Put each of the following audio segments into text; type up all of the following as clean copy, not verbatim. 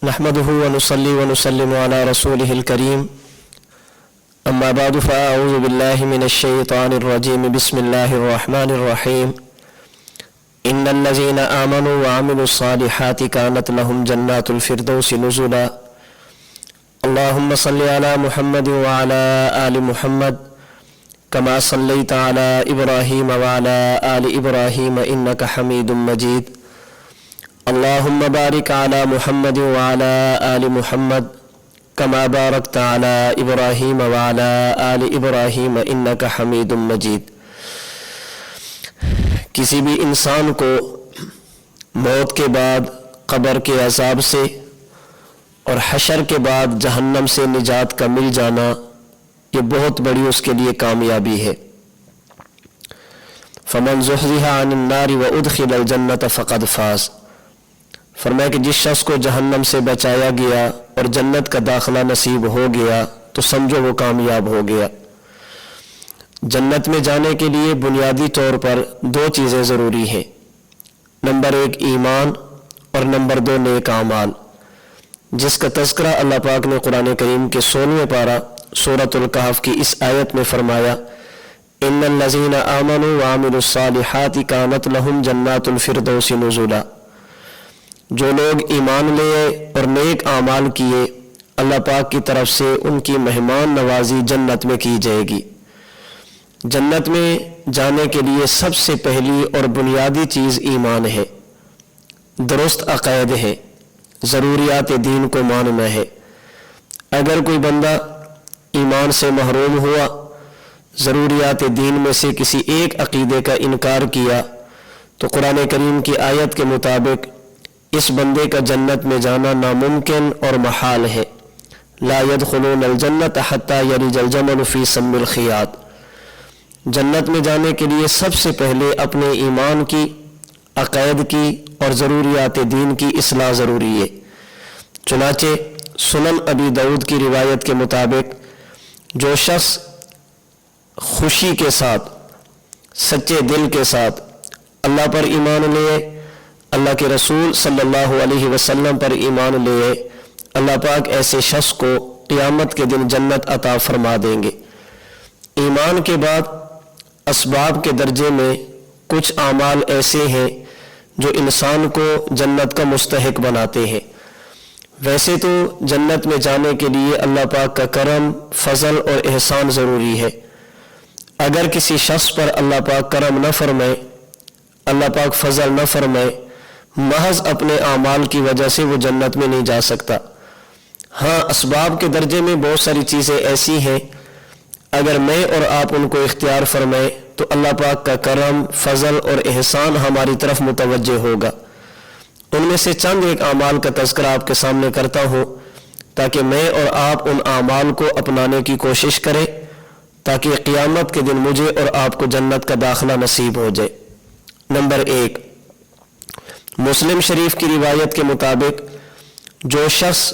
नहमदुहु व नुसल्ली व नुसल्लिमु अला रसूलिहिल करीम अम्मा बादु फ़अऊज़ु बिल्लाहि मिनश शैतानिर रजीम बिस्मिल्लाहिर रहमानिर रहीम इन्नल लज़ीना आमनु व अमिलुस सालिहाति कानत लहुम जन्नातुल फ़िरदौसि नुज़ुला अल्लाहुम्मा सल्लि अला मुहम्मद व अला आलि मुहम्मद कमा सल्लैता अला इब्राहीम व अला आलि इब्राहीम इन्नका हमीदुम मजीद अल्लाहुम्मा बारिक अला मुहम्मद व अला आलि मुहम्मद कमा बारकता अला इब्राहीम व अला आलि इब्राहीम इन्नका हमीदुम मजीद। किसी भी इंसान को मौत के बाद कब्र के अज़ाब से और हशर के बाद जहन्नम से निजात का मिल जाना, ये बहुत बड़ी उसके लिए कामयाबी है। फमन ज़ुहज़िहा अनिन नारि व उदखिलल जन्नत फ़क़द फ़ाज़। फरमाया कि जिस शख्स को जहन्नम से बचाया गया और जन्नत का दाखिला नसीब हो गया तो समझो वो कामयाब हो गया। जन्नत में जाने के लिए बुनियादी तौर पर दो चीज़ें ज़रूरी हैं, नंबर एक ईमान और नंबर दो नेक आमाल, जिसका तज़किरा अल्लाह पाक ने कुरान करीम के 16वें पारा सूरतुल कहफ की इस आयत में फरमाया, इन्नल लज़ीना आमनु व अमिलुस सालिहाति कानत लहुम जन्नातुल फ़िरदौसि नुज़ुला। जो लोग ईमान लिए और नेक आमाल किए, अल्लाह पाक की तरफ से उनकी मेहमान नवाजी जन्नत में की जाएगी। जन्नत में जाने के लिए सबसे पहली और बुनियादी चीज़ ईमान है, दुरुस्त अक़ीद है, ज़रूरियात दीन को मानना है। अगर कोई बंदा ईमान से महरूम हुआ, ज़रूरियात दीन में से किसी एक अक़ीदे का इनकार किया, तो कुरान करीम की आयत के मुताबिक इस बंदे का जन्नत में जाना नामुमकिन और महाल है। ला यदखुलूनल जन्नत हत्ता यलिजल जमल फी सम्मिल खियात। जन्नत में जाने के लिए सबसे पहले अपने ईमान की, अक़ीद की और ज़रूरियात दीन की इस्लाह ज़रूरी है। चुनाचे सुनन अबी दाऊद की रिवायत के मुताबिक जो शख्स खुशी के साथ, सच्चे दिल के साथ अल्लाह पर ईमान ले, अल्लाह के रसूल सल्लल्लाहु अलैहि वसल्लम पर ईमान ले, अल्लाह पाक ऐसे शख्स को क़यामत के दिन जन्नत अता फरमा देंगे। ईमान के बाद असबाब के दर्जे में कुछ आमाल ऐसे हैं जो इंसान को जन्नत का मुस्तहिक बनाते हैं। वैसे तो जन्नत में जाने के लिए अल्लाह पाक का करम, फजल और एहसान ज़रूरी है। अगर किसी शख्स पर अल्लाह पाक करम न फरमाए, अल्लाह पाक फजल न फरमाए, महज अपने आमाल की वजह से वो जन्नत में नहीं जा सकता। हाँ, असबाब के दर्जे में बहुत सारी चीज़ें ऐसी हैं, अगर मैं और आप उनको इख्तियार फरमाएं तो अल्लाह पाक का करम, फजल और एहसान हमारी तरफ मुतवज्जे होगा। उनमें से चंद एक आमाल का तज़किरा आपके सामने करता हूँ, ताकि मैं और आप उन आमाल को अपनाने की कोशिश करें, ताकि क़यामत के दिन मुझे और आपको जन्नत का दाखिला नसीब हो जाए। नंबर एक, मुस्लिम शरीफ की रिवायत के मुताबिक जो शख्स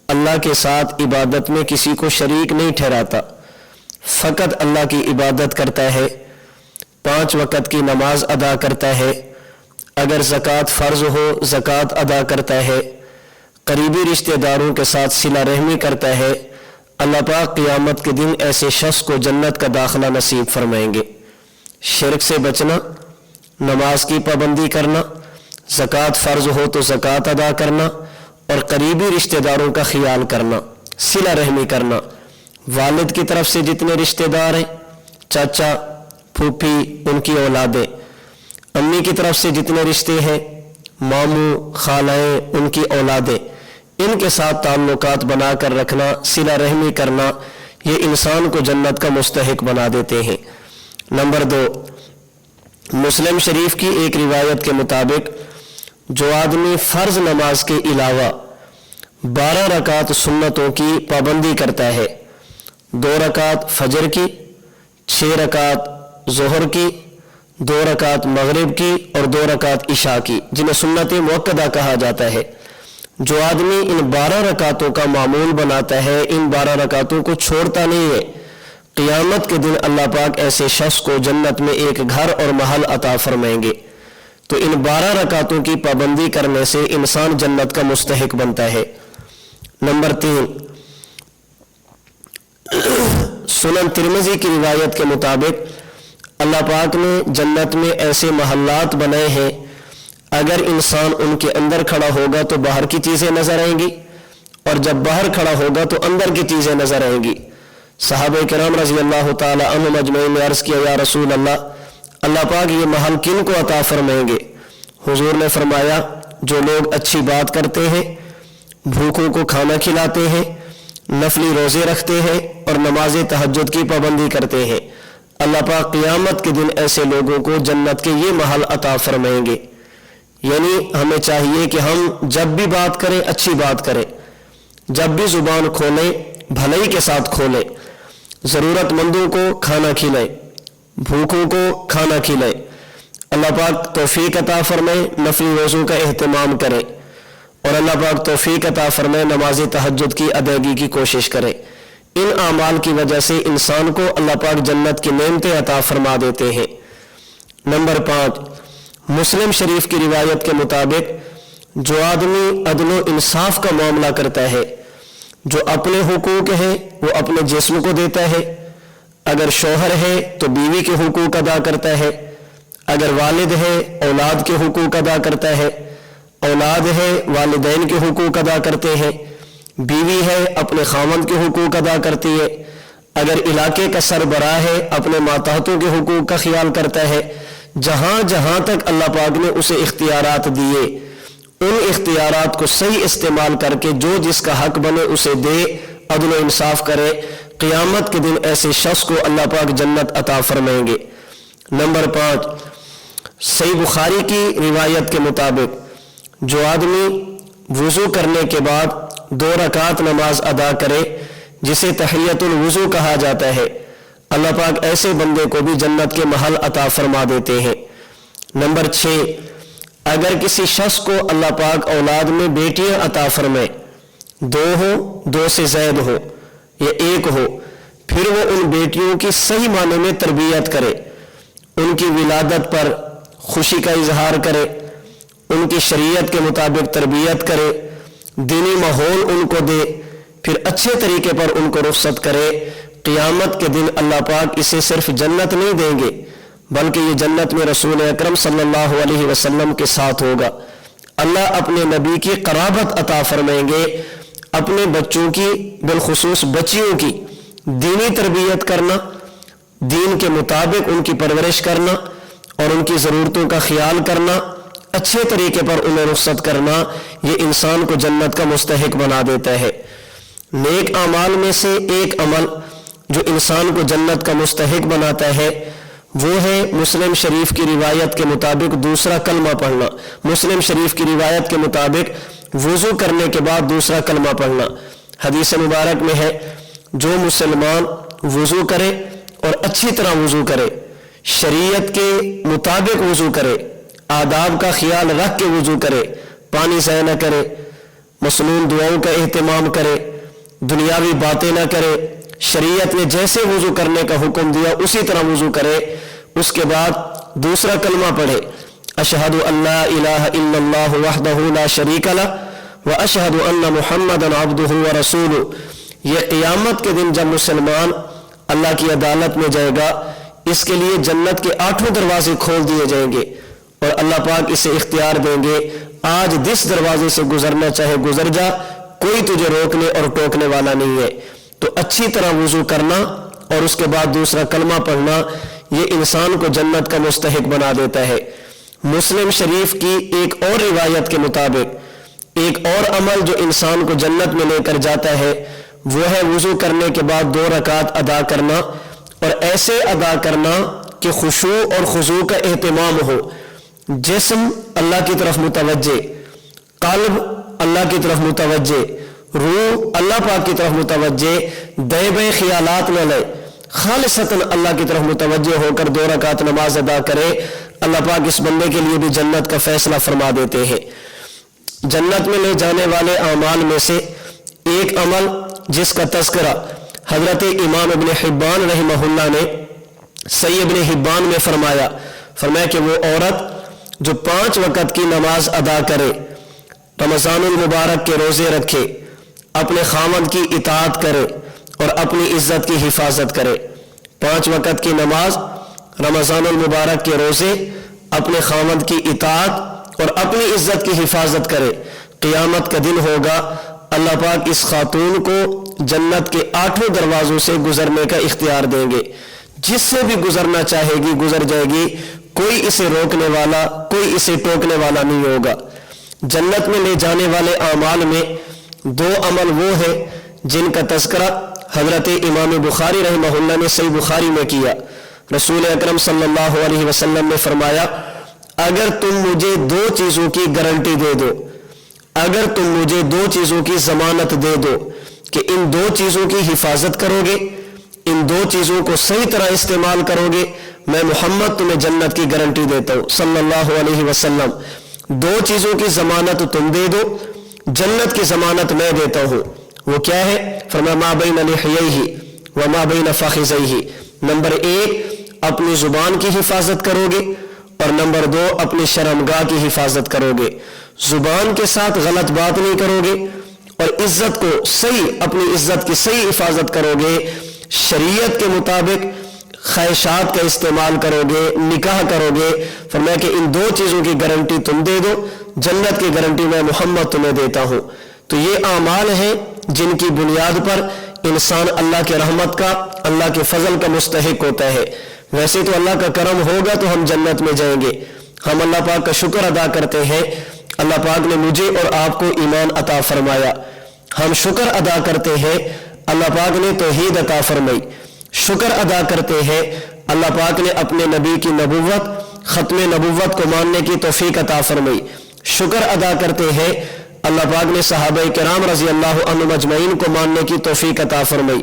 अल्लाह के साथ इबादत में किसी को शरीक नहीं ठहराता, फ़कत अल्लाह की इबादत करता है, 5 वक़्त की नमाज अदा करता है, अगर ज़कात फ़र्ज़ हो ज़कात अदा करता है, करीबी रिश्तेदारों के साथ सिला रहमी करता है, अल्लाह पाक क़यामत के दिन ऐसे शख्स को जन्नत का दाखिला नसीब फरमाएंगे। शिर्क से बचना, नमाज की पाबंदी करना, ज़कात फ़र्ज़ हो तो ज़कात अदा करना और करीबी रिश्तेदारों का ख्याल करना, सिला रहमी करना। वालिद की तरफ से जितने रिश्तेदार हैं, चाचा, फूफी, उनकी औलादें, अम्मी की तरफ से जितने रिश्ते हैं, मामू, खालाएँ, उनकी औलादें, इनके साथ ताल्लुकात बना कर रखना, सिला रहमी करना, ये इंसान को जन्नत का मुस्तहिक बना देते हैं। नंबर 2, मुस्लिम शरीफ की एक रिवायत के मुताबिक जो आदमी फ़र्ज़ नमाज के अलावा 12 रकात सुन्नतों की पाबंदी करता है, 2 रकात फजर की, 6 रकात ज़ोहर की, 2 रकात मगरिब की और 2 रकात इशा की, जिन्हें सुन्नत मुअक्कदा कहा जाता है, जो आदमी इन 12 रकातों का मामूल बनाता है, इन 12 रकातों को छोड़ता नहीं है, क़यामत के दिन अल्लाह पाक ऐसे शख्स को जन्नत में एक घर और महल अता फरमाएंगे। तो इन 12 रकातों की पाबंदी करने से इंसान जन्नत का मुस्तहिक बनता है। नंबर 3, सुनन तिरमिज़ी की रिवायत के मुताबिक अल्लाह पाक ने जन्नत में ऐसे महल्लात बनाए हैं, अगर इंसान उनके अंदर खड़ा होगा तो बाहर की चीज़ें नज़र आएंगी, और जब बाहर खड़ा होगा तो अंदर की चीज़ें नज़र आएंगी। सहाबा किराम रज़ी अल्लाह ताला अन्हुम अजमईन ने अर्ज़ किया, या रसूल अल्लाह, अल्लाह पाक ये महल किन को अता फरमाएंगे? हुजूर ने फरमाया, जो लोग अच्छी बात करते हैं, भूखों को खाना खिलाते हैं, नफली रोज़े रखते हैं और नमाज तहज्जुद की पाबंदी करते हैं, अल्लाह पाक क़ियामत के दिन ऐसे लोगों को जन्नत के ये महल अता फरमाएंगे। यानी हमें चाहिए कि हम जब भी बात करें अच्छी बात करें, जब भी ज़ुबान खोलें भलाई के साथ खोलें, ज़रूरतमंदों को खाना खिलाएं, भूखों को खाना खिलाएं। अल्लाह पाक तौफीक अता फरमाए, नफली रोज़ों का एहतमाम करें, और अल्लाह पाक तौफीक अता फरमाए नमाज तहज्जुद की अदायगी की कोशिश करें। इन आमाल की वजह से इंसान को अल्लाह पाक जन्नत की नेमतें अता फरमा देते हैं। नंबर 5, मुस्लिम शरीफ की रिवायत के मुताबिक जो आदमी अदल व इंसाफ का मामला करता है, जो अपने हुकूक है वो अपने जिस्म को देता है, अगर शौहर है तो बीवी के हुकूक अदा करता है, अगर वालिद है औलाद के हुकूक अदा करता है, औलाद है वालिदैन के हुकूक अदा करते हैं, बीवी है अपने खामंद के हुकूक अदा करती है, अगर इलाके का सरबराह है अपने मातहतों के हुकूक का ख्याल करता है। जहाँ जहाँ तक अल्लाह पाक ने उसे इख्तियारात दिए, उन इख्तियारात को सही इस्तेमाल करके जो जिसका हक बने उसे दे, अदल व इंसाफ करे। क़ियामत के दिन ऐसे शख्स को अल्लाह पाक जन्नत अता फरमाएंगे। नंबर 5, सही बुखारी की रिवायत के मुताबिक जो आदमी वुज़ू करने के बाद 2 रकात नमाज अदा करे, जिसे तहियतुल वुज़ू कहा जाता है, अल्लाह पाक ऐसे बंदे को भी जन्नत के महल अता फरमा देते हैं। नंबर 6, अगर किसी शख्स को अल्लाह पाक औलाद में बेटियां अता फरमाए, 2 हो, 2 से ज़ायद हो या 1 हो, फिर वो उन बेटियों की सही माने में तरबियत करे, उनकी विलादत पर खुशी का इजहार करे, उनकी शरीयत के मुताबिक तरबियत करे, दीनी माहौल उनको दे, फिर अच्छे तरीके पर उनको रुखसत करे। क़ियामत के दिन अल्लाह पाक इसे सिर्फ जन्नत नहीं देंगे, बल्कि ये जन्नत में रसूल अकरम सल्लल्लाहु अलैहि वसल्लम के साथ होगा। अल्लाह अपने नबी की क़राबत अता फरमाएंगे, अपने बच्चों की, बिलखुसूस बच्चियों की दीनी तरबियत करना, दीन के मुताबिक उनकी परवरिश करना और उनकी ज़रूरतों का ख्याल करना, अच्छे तरीके पर उन्हें रुखसत करना, ये इंसान को जन्नत का मुस्तहिक बना देता है। नेक अमाल में से एक अमल जो इंसान को जन्नत का मुस्तहिक बनाता है वो है मुस्लिम शरीफ की रिवायत के मुताबिक दूसरा कलमा पढ़ना। मुस्लिम शरीफ की रिवायत के मुताबिक वुज़ू करने के बाद दूसरा कलमा पढ़ना। हदीस मुबारक में है, जो मुसलमान वुज़ू करे और अच्छी तरह वुज़ू करे, शरीयत के मुताबिक वुज़ू करे, आदाब का ख्याल रख के वुज़ू करे, पानी ज़ाया न करे, मसनून दुआओं का एहतमाम करे, दुनियावी बातें ना करे, शरीयत ने जैसे वुज़ू करने का हुक्म दिया उसी तरह वुज़ू करे। उसके बाद दूसरा कलमा पढ़े, अशहदु अल्ला इलाहा इल्लल्लाह वहदहु ला शरीका लह व अशहदु अन्ना मुहम्मदन अब्दुहु व रसूलुहु। ये क़ियामत के दिन जब मुसलमान अल्लाह की अदालत में जाएगा, इसके लिए जन्नत के 8 दरवाजे खोल दिए जाएंगे और अल्लाह पाक इसे इख्तियार देंगे, आज जिस दरवाजे से गुजरना चाहे गुजर जा, कोई तुझे रोकने और टोकने वाला नहीं है। तो अच्छी तरह वुज़ू करना और उसके बाद दूसरा कलमा पढ़ना, ये इंसान को जन्नत का मुस्तहिक बना देता है। मुस्लिम शरीफ की एक और रिवायत के मुताबिक एक और अमल जो इंसान को जन्नत में लेकर जाता है वो है वुज़ू करने के बाद 2 रकात अदा करना, और ऐसे अदा करना कि खुशू और खुजू का एहतमाम हो, जिस्म अल्लाह की तरफ मुतवज्जे, क़ल्ब अल्लाह की तरफ मुतवज्जे, रूह अल्लाह पाक की तरफ मुतवज्जे, दैबे ख्यालात न ले, खालिसतन अल्लाह की तरफ मुतवज्जे होकर 2 रकात नमाज अदा करे। अल्लाह पाक इस बंदे के लिए भी जन्नत का फैसला फरमा देते हैं। जन्नत में ले जाने वाले अमाल में से एक अमल जिसका तज़किरा हजरत इमाम इब्न हिब्बान रहमहुल्लाह ने सही इब्न हिब्बान में फरमाया कि वो औरत जो 5 वक़्त की नमाज अदा करे, रमज़ानुल मुबारक के रोज़े रखे, اپنے خاوند کی اطاعت کرے اور اپنی عزت کی حفاظت کرے. 5 وقت کی نماز، رمضان المبارک کے روزے، اپنے خاوند کی اطاعت اور اپنی عزت کی حفاظت کرے. قیامت کا دن ہوگا، اللہ پاک اس خاتون کو جنت کے 8 دروازوں سے گزرنے کا اختیار دیں گے. جس سے بھی گزرنا چاہے گی گزر جائے گی، کوئی اسے روکنے والا، کوئی اسے ٹوکنے والا نہیں ہوگا. جنت میں لے جانے والے اعمال میں 2 عمل وہ ہیں جن کا تذکرہ حضرت امام بخاری رحمہ اللہ نے صحیح بخاری میں کیا. رسول اکرم صلی اللہ علیہ وسلم نے فرمایا، اگر تم مجھے 2 چیزوں کی گارنٹی دے دو، اگر تم مجھے 2 چیزوں کی ضمانت دے دو کہ ان 2 چیزوں کی حفاظت کرو گے، ان 2 چیزوں کو صحیح طرح استعمال کرو گے، میں محمد تمہیں جنت کی گارنٹی دیتا ہوں صلی اللہ علیہ وسلم. 2 چیزوں کی ضمانت تم دے دو، جنت کی ضمانت میں دیتا ہوں. وہ کیا ہے؟ فرمایا ما بین لحییہ وما بین فخذیہ. نمبر 1 اپنی زبان کی حفاظت کرو گے، اور نمبر 2 اپنی شرمگاہ کی حفاظت کرو گے. زبان کے ساتھ غلط بات نہیں کرو گے، اور عزت کو صحیح، اپنی عزت کی صحیح حفاظت کرو گے. شریعت کے مطابق خواہشات کا استعمال کرو گے، نکاح کرو گے. فرمایا کہ ان 2 چیزوں کی گارنٹی تم دے دو، جنت کی گارنٹی میں محمد تمہیں دیتا ہوں. تو یہ اعمال ہیں جن کی بنیاد پر انسان اللہ کے رحمت کا، اللہ کے فضل کا مستحق ہوتا ہے. ویسے تو اللہ کا کرم ہوگا تو ہم جنت میں جائیں گے. ہم اللہ پاک کا شکر ادا کرتے ہیں، اللہ پاک نے مجھے اور آپ کو ایمان عطا فرمایا. ہم شکر ادا کرتے ہیں، اللہ پاک نے توحید عطا فرمائی. شکر ادا کرتے ہیں، اللہ پاک نے اپنے نبی کی نبوت، ختم نبوت کو ماننے کی توفیق عطا فرمائی. شکر ادا کرتے ہیں، اللہ پاک نے صحابہ کرام رضی اللہ عنہم اجمعین کو ماننے کی توفیق عطا فرمائی.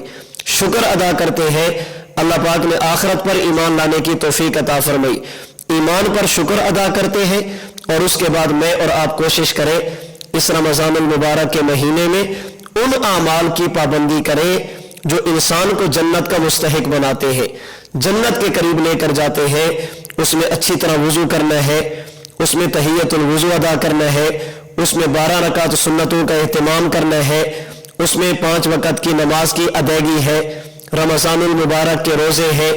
شکر ادا کرتے ہیں، اللہ پاک نے آخرت پر ایمان لانے کی توفیق عطا فرمائی. ایمان پر شکر ادا کرتے ہیں، اور اس کے بعد میں اور آپ کوشش کریں اس رمضان المبارک کے مہینے میں ان اعمال کی پابندی کریں جو انسان کو جنت کا مستحق بناتے ہیں، جنت کے قریب لے کر جاتے ہیں. اس میں اچھی طرح وضو کرنا ہے، اس میں تحیۃ الوضو ادا کرنا ہے، اس میں 12 رکعت سنتوں کا اہتمام کرنا ہے، اس میں 5 وقت کی نماز کی ادائیگی ہے، رمضان المبارک کے روزے ہیں،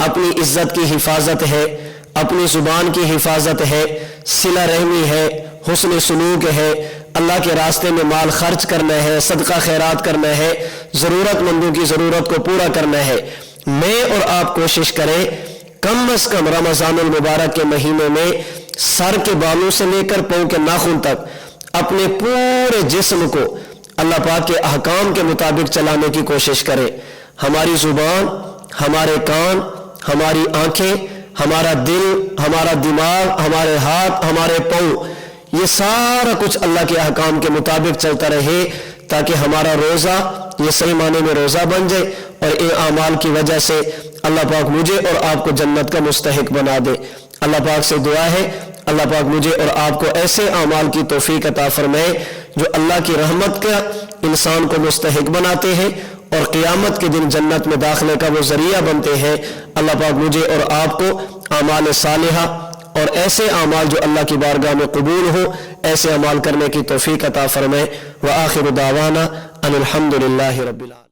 اپنی عزت کی حفاظت ہے، اپنی زبان کی حفاظت ہے، صلہ رحمی ہے، حسن سلوک ہے، اللہ کے راستے میں مال خرچ کرنا ہے، صدقہ خیرات کرنا ہے، ضرورت مندوں کی ضرورت کو پورا کرنا ہے. میں اور آپ کوشش کریں کم از کم رمضان المبارک کے مہینے میں سر کے بالوں سے لے کر پاؤں کے ناخن تک اپنے پورے جسم کو اللہ پاک کے احکام کے مطابق چلانے کی کوشش کریں. ہماری زبان، ہمارے کان، ہماری آنکھیں، ہمارا دل، ہمارا دماغ، ہمارے ہاتھ، ہمارے پاؤں، یہ سارا کچھ اللہ کے احکام کے مطابق چلتا رہے تاکہ ہمارا روزہ یہ صحیح معنی میں روزہ بن جائے، اور ان اعمال کی وجہ سے اللہ پاک مجھے اور آپ کو جنت کا مستحق بنا دے. اللہ پاک سے دعا ہے اللہ پاک مجھے اور آپ کو ایسے اعمال کی توفیق عطا فرمائے جو اللہ کی رحمت کا انسان کو مستحق بناتے ہیں اور قیامت کے دن جنت میں داخلے کا وہ ذریعہ بنتے ہیں. اللہ پاک مجھے اور آپ کو اعمال صالحہ اور ایسے اعمال جو اللہ کی بارگاہ میں قبول ہو، ایسے اعمال کرنے کی توفیق عطا فرمائے. وآخر دعوانا ان الحمد للہ رب العالمین.